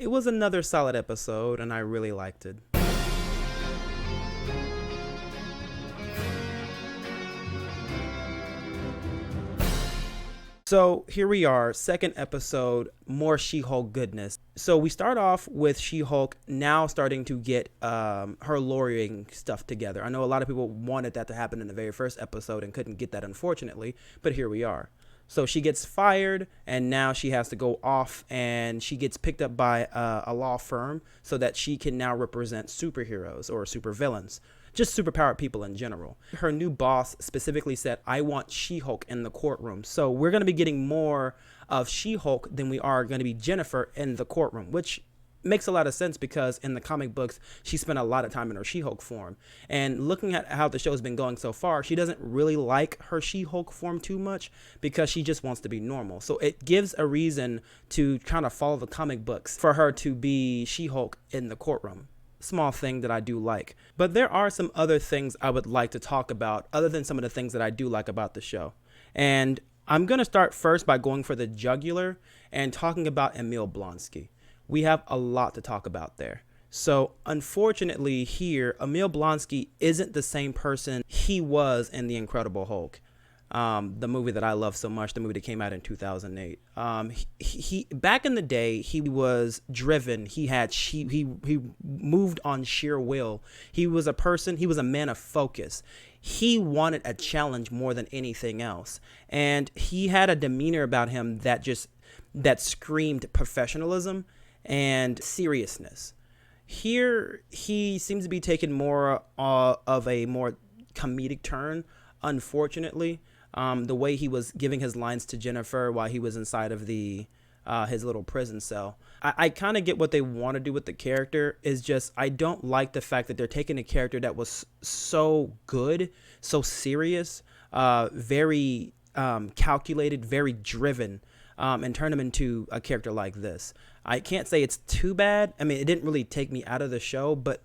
It was another solid episode, and I really liked it. So here we are, second episode, more She-Hulk goodness. So we start off with She-Hulk now starting to get her lawyering stuff together. I know a lot of people wanted that to happen in the very first episode and couldn't get that, unfortunately, but here we are. So she gets fired, and now she has to go off, and she gets picked up by a law firm so that she can now represent superheroes or supervillains, just superpowered people in general. Her new boss specifically said, I want She-Hulk in the courtroom. So we're going to be getting more of She-Hulk than we are going to be Jennifer in the courtroom, which makes a lot of sense because in the comic books, she spent a lot of time in her She-Hulk form. And looking at how the show's been going so far, she doesn't really like her She-Hulk form too much because she just wants to be normal. So it gives a reason to kind of follow the comic books for her to be She-Hulk in the courtroom. Small thing that I do like. But there are some other things I would like to talk about other than some of the things that I do like about the show. And I'm going to start first by going for the jugular and talking about Emil Blonsky. We have a lot to talk about there. So unfortunately here, Emil Blonsky isn't the same person he was in The Incredible Hulk. The movie that I love so much, the movie that came out in 2008. He back in the day, he was driven. He moved on sheer will. He was a man of focus. He wanted a challenge more than anything else. And he had a demeanor about him that screamed professionalism and seriousness. Here, he seems to be taking more of a more comedic turn, unfortunately. The way he was giving his lines to Jennifer while he was inside of his little prison cell. I kind of get what they want to do with the character. Is just I don't like the fact that they're taking a character that was so good, so serious, very calculated, very driven, and turn him into a character like this. I can't say it's too bad. I mean, it didn't really take me out of the show, but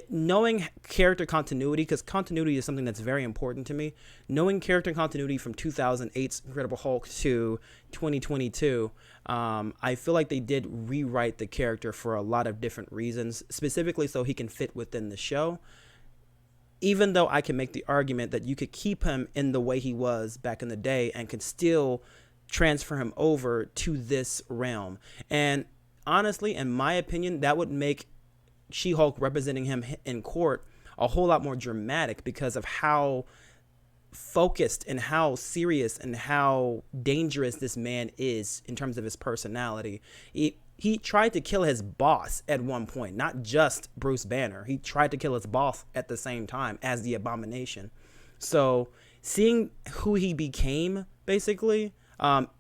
knowing character continuity, because continuity is something that's very important to me, knowing character continuity from 2008's Incredible Hulk to 2022, I feel like they did rewrite the character for a lot of different reasons, specifically so he can fit within the show. Even though I can make the argument that you could keep him in the way he was back in the day and could still transfer him over to this realm. And honestly, in my opinion, that would make She-Hulk representing him in court a whole lot more dramatic because of how focused and how serious and how dangerous this man is in terms of his personality. He tried to kill his boss at one point, not just Bruce Banner. He tried to kill his boss at the same time as the Abomination. So seeing who he became, basically,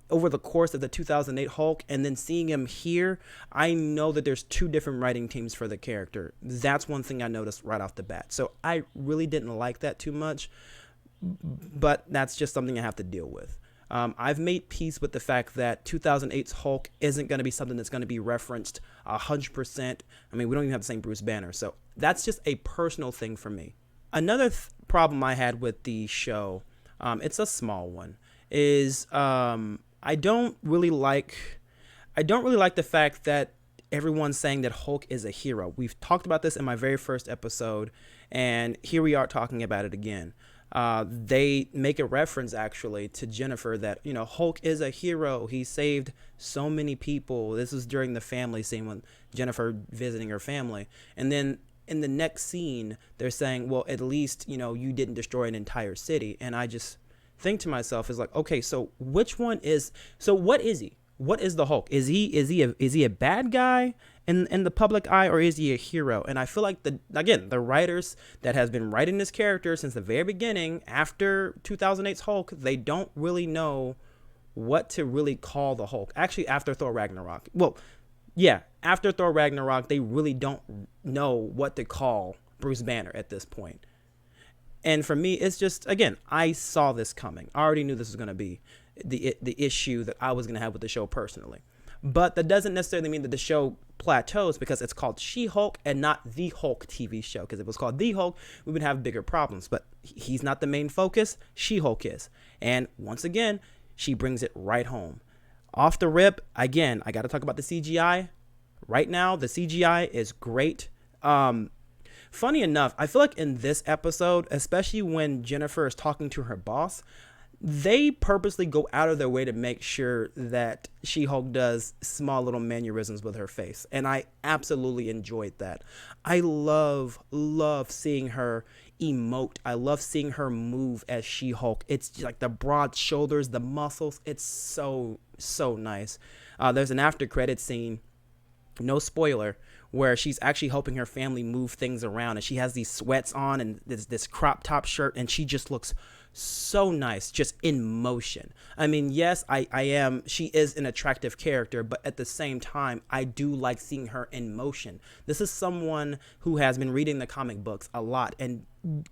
over the course of the 2008 Hulk and then seeing him here, I know that there's two different writing teams for the character. That's one thing I noticed right off the bat. So I really didn't like that too much, but that's just something I have to deal with. I've made peace with the fact that 2008's Hulk isn't going to be something that's going to be referenced 100%. I mean, we don't even have the same Bruce Banner. So that's just a personal thing for me. Another problem I had with the show, it's a small one, is I don't really like the fact that everyone's saying that Hulk is a hero. We've talked about this in my very first episode, and here we are talking about it again. They make a reference actually to Jennifer that, Hulk is a hero. He saved so many people. This was during the family scene when Jennifer visiting her family. And then in the next scene, they're saying, well, at least, you didn't destroy an entire city. And I just think to myself is like, okay, so what is he? What is the Hulk? Is he a bad guy in the public eye, or is he a hero? And I feel like the writers that has been writing this character since the very beginning, after 2008's Hulk, they don't really know what to really call the Hulk. Actually, after Thor Ragnarok. Well, yeah, after Thor Ragnarok, they really don't know what to call Bruce Banner at this point. And for me, it's just, again, I saw this coming. I already knew this was going to be the issue that I was going to have with the show personally. But that doesn't necessarily mean that the show plateaus, because it's called She-Hulk and not The Hulk TV show. Because if it was called The Hulk, we would have bigger problems. But he's not the main focus. She-Hulk is. And once again, she brings it right home. Off the rip, again, I got to talk about the CGI. right now. The CGI is great. Funny enough, I feel like in this episode, especially when Jennifer is talking to her boss, they purposely go out of their way to make sure that She-Hulk does small little mannerisms with her face. And I absolutely enjoyed that. I love seeing her emote. I love seeing her move as She-Hulk. It's like the broad shoulders, the muscles. It's so nice. There's an after credit scene, no spoiler, where she's actually helping her family move things around, and she has these sweats on and this crop top shirt, and she just looks so nice just in motion. I mean, yes, she is an attractive character, but at the same time, I do like seeing her in motion. This is someone who has been reading the comic books a lot and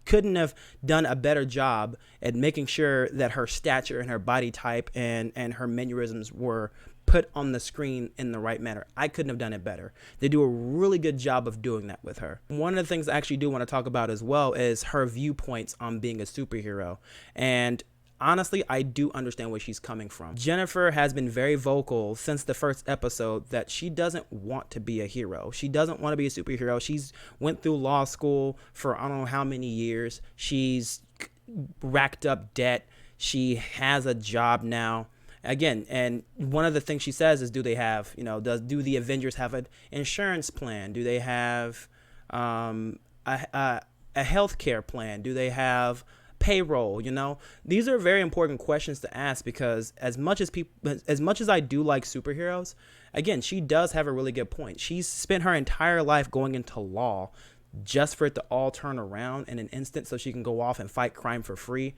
couldn't have done a better job at making sure that her stature and her body type and her mannerisms were put on the screen in the right manner. I couldn't have done it better. They do a really good job of doing that with her. One of the things I actually do want to talk about as well is her viewpoints on being a superhero. And honestly, I do understand where she's coming from. Jennifer has been very vocal since the first episode that she doesn't want to be a hero. She doesn't want to be a superhero. She's went through law school for I don't know how many years. She's racked up debt. She has a job now. Again, and one of the things she says is, do they have, do the Avengers have an insurance plan? Do they have a health care plan? Do they have payroll? These are very important questions to ask, because as much as I do like superheroes, again, she does have a really good point. She's spent her entire life going into law just for it to all turn around in an instant so she can go off and fight crime for free.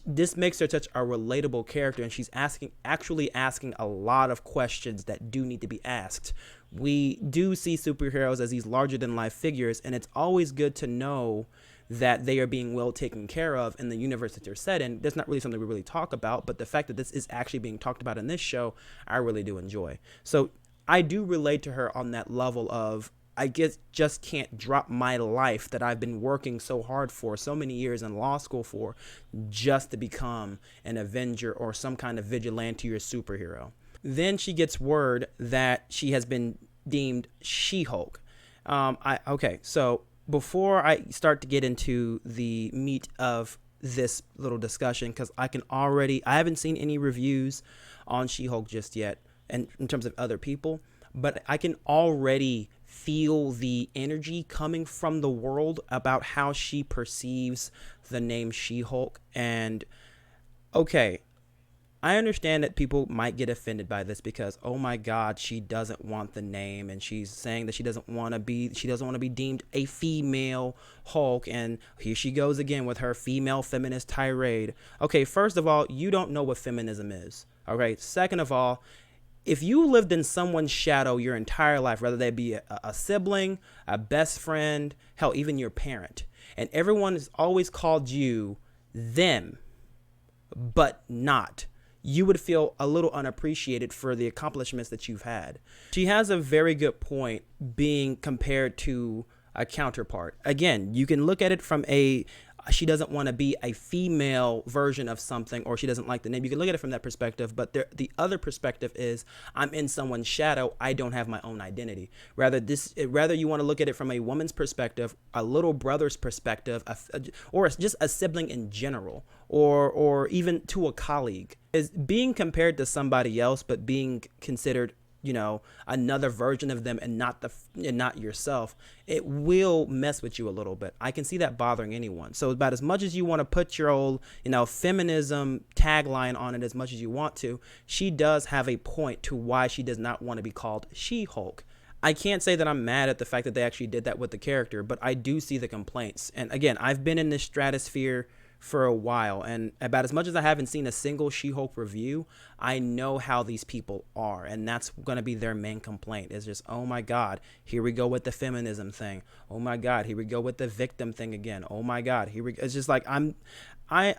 This makes her such a relatable character, and she's actually asking a lot of questions that do need to be asked. We do see superheroes as these larger than life figures, and it's always good to know that they are being well taken care of in the universe that they're set in. That's not really something we really talk about, but the fact that this is actually being talked about in this show, I really do enjoy. So I do relate to her on that level of, I just can't drop my life that I've been working so hard for so many years in law school for, just to become an Avenger or some kind of vigilante or superhero. Then she gets word that she has been deemed She-Hulk. So before I start to get into the meat of this little discussion, because I haven't seen any reviews on She-Hulk just yet, and in terms of other people, but I can already feel the energy coming from the world about how she perceives the name She-Hulk. And okay, I understand that people might get offended by this because, oh my God, she doesn't want the name, and she's saying that she doesn't want to be deemed a female Hulk, and here she goes again with her female feminist tirade. Okay, first of all, you don't know what feminism is. All right. Second of all, if you lived in someone's shadow your entire life, whether they be a sibling, a best friend, hell, even your parent, and everyone has always called you them, but not, you would feel a little unappreciated for the accomplishments that you've had. She has a very good point being compared to a counterpart. Again, you can look at it from she doesn't want to be a female version of something, or she doesn't like the name. You can look at it from that perspective, but the other perspective is, I'm in someone's shadow. I don't have my own identity. Rather you want to look at it from a woman's perspective, a little brother's perspective, or just a sibling in general, or even to a colleague. Is being compared to somebody else, but being considered another version of them and not yourself, it will mess with you a little bit. I can see that bothering anyone. So about as much as you want to put your old, feminism tagline on it as much as you want to, she does have a point to why she does not want to be called She-Hulk. I can't say that I'm mad at the fact that they actually did that with the character, but I do see the complaints. And again, I've been in this stratosphere for a while, and about as much as I haven't seen a single She-Hulk review, I know how these people are, and that's going to be their main complaint. Is just, oh my God, here we go with the feminism thing. Oh my God, here we go with the victim thing again. Oh my God, it's just like I'm trying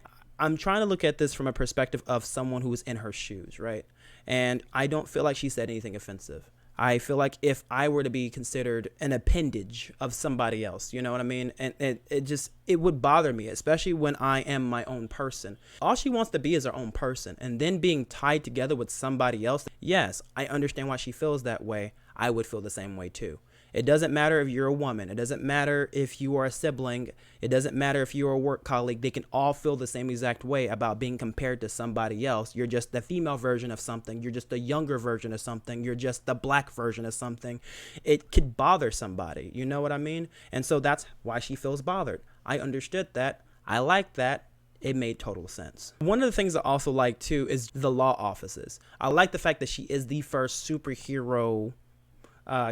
to look at this from a perspective of someone who is in her shoes, right? And I don't feel like she said anything offensive. I feel like if I were to be considered an appendage of somebody else, you know what I mean? And it would bother me, especially when I am my own person. All she wants to be is her own person. And then being tied together with somebody else. Yes, I understand why she feels that way. I would feel the same way too. It doesn't matter if you're a woman. It doesn't matter if you are a sibling. It doesn't matter if you're a work colleague. They can all feel the same exact way about being compared to somebody else. You're just the female version of something. You're just the younger version of something. You're just the black version of something. It could bother somebody. You know what I mean? And so that's why she feels bothered. I understood that. I like that. It made total sense. One of the things I also like too is the law offices. I like the fact that she is the first superhero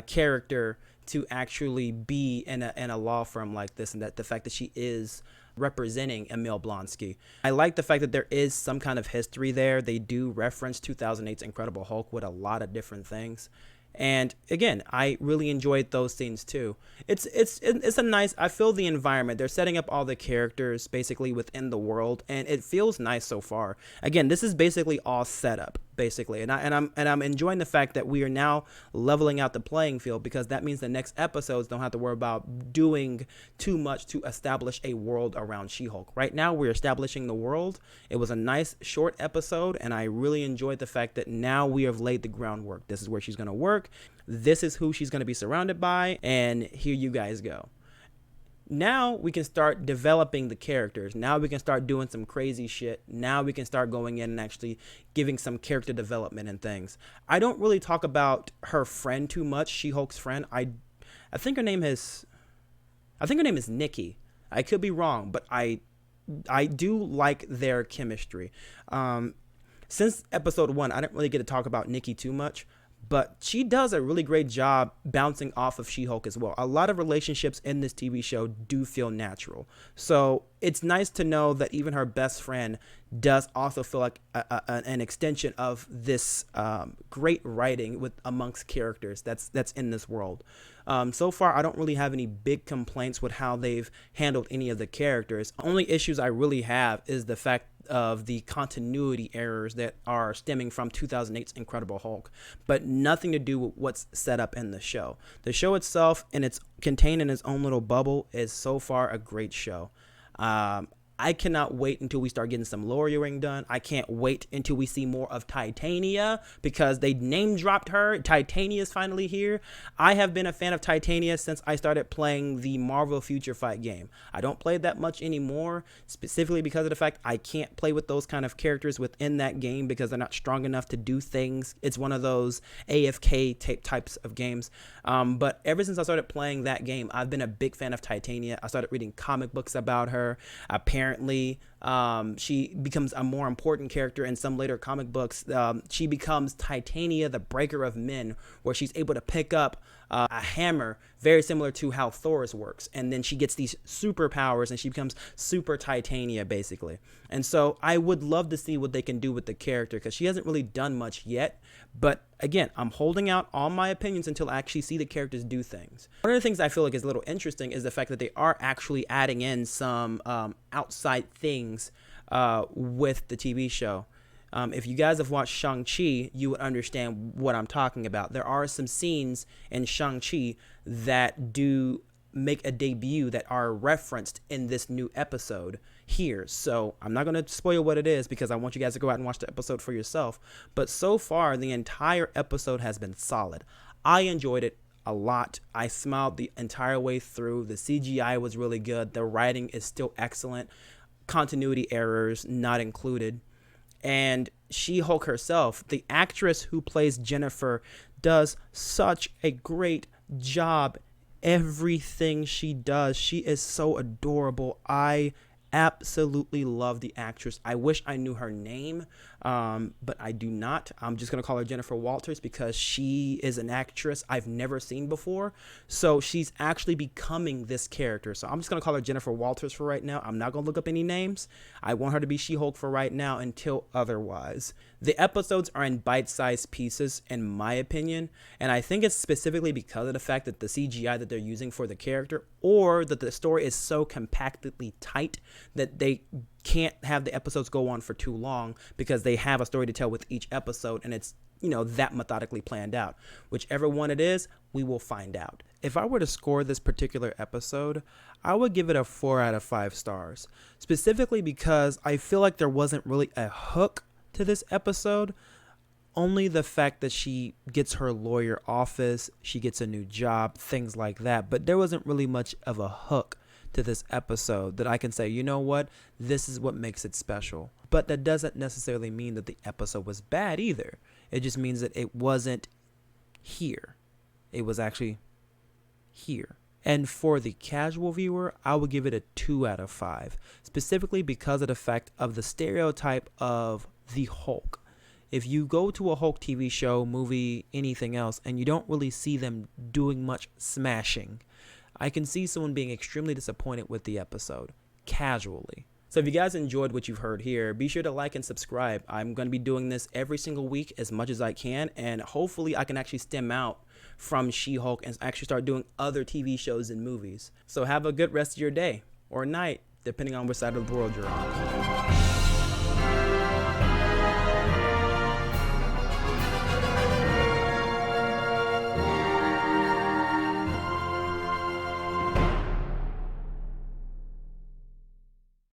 character to actually be in a law firm like this, and that the fact that she is representing Emil Blonsky. I like the fact that there is some kind of history there. They do reference 2008's Incredible Hulk with a lot of different things. And again, I really enjoyed those scenes too. It's a nice, I feel the environment. They're setting up all the characters basically within the world, and it feels nice so far. Again, this is basically all set up, basically. And I'm enjoying the fact that we are now leveling out the playing field, because that means the next episodes don't have to worry about doing too much to establish a world around She-Hulk. Right now, we're establishing the world. It was a nice short episode, and I really enjoyed the fact that now we have laid the groundwork. This is where she's going to work. This is who she's going to be surrounded by, and here you guys go. Now we can start developing the characters. Now we can start doing some crazy shit. Now we can start going in and actually giving some character development and things. I don't really talk about her friend too much, She-Hulk's friend. I think her name is Nikki. I could be wrong, but I do like their chemistry. Since episode 1, I didn't really get to talk about Nikki too much, but she does a really great job bouncing off of She-Hulk as well. A lot of relationships in this TV show do feel natural. So it's nice to know that even her best friend does also feel like an extension of this great writing amongst characters that's in this world. So far, I don't really have any big complaints with how they've handled any of the characters. Only issues I really have is the fact of the continuity errors that are stemming from 2008's Incredible Hulk, but nothing to do with what's set up in the show. The show itself, and it's contained in its own little bubble, is so far a great show. I cannot wait until we start getting some lawyering done. I can't wait until we see more of Titania, because they name dropped her. Titania is finally here. I have been a fan of Titania since I started playing the Marvel Future Fight game. I don't play that much anymore, specifically because of the fact I can't play with those kind of characters within that game because they're not strong enough to do things. It's one of those AFK types of games. But ever since I started playing that game, I've been a big fan of Titania. I started reading comic books about her. Apparently, she becomes a more important character in some later comic books. She becomes Titania, the Breaker of Men, where she's able to pick up a hammer, very similar to how Thor's works. And then she gets these superpowers and she becomes Super Titania, basically. And so I would love to see what they can do with the character, because she hasn't really done much yet. But again, I'm holding out all my opinions until I actually see the characters do things. One of the things I feel like is a little interesting is the fact that they are actually adding in some outside things with the TV show. If you guys have watched Shang-Chi, you would understand what I'm talking about. There are some scenes in Shang-Chi that do make a debut that are referenced in this new episode here. So I'm not going to spoil what it is, because I want you guys to go out and watch the episode for yourself. But so far, the entire episode has been solid. I enjoyed it a lot. I smiled the entire way through. The CGI was really good. The writing is still excellent. Continuity errors not included. And She-Hulk herself, the actress who plays Jennifer, does such a great job. Everything she does, she is so adorable. I absolutely love the actress. I wish I knew her name, but I do not. I'm just going to call her Jennifer Walters, because she is an actress I've never seen before. So she's actually becoming this character. So I'm just going to call her Jennifer Walters for right now. I'm not going to look up any names. I want her to be She-Hulk for right now until otherwise. The episodes are in bite-sized pieces, in my opinion, and I think it's specifically because of the fact that the CGI that they're using for the character, or that the story is so compactedly tight that they can't have the episodes go on for too long, because they have a story to tell with each episode, and it's, you know, that methodically planned out. Whichever one it is, we will find out. If I were to score this particular episode, I would give it a 4 out of 5 stars, specifically because I feel like there wasn't really a hook to this episode. only the fact that she gets her lawyer office, she gets a new job, things like that. But there wasn't really much of a hook to this episode that I can say, you know what, this is what makes it special. But that doesn't necessarily mean that the episode was bad either. It just means that it wasn't here. It was actually here. And for the casual viewer, I would give it a 2 out of 5, specifically because of the fact of the stereotype of the Hulk. If you go to a Hulk TV show, movie, anything else, and you don't really see them doing much smashing, I can see someone being extremely disappointed with the episode, casually. So if you guys enjoyed what you've heard here, be sure to like and subscribe. I'm going to be doing this every single week as much as I can, and hopefully I can actually stem out from She-Hulk and actually start doing other TV shows and movies. So have a good rest of your day or night, depending on which side of the world you're on.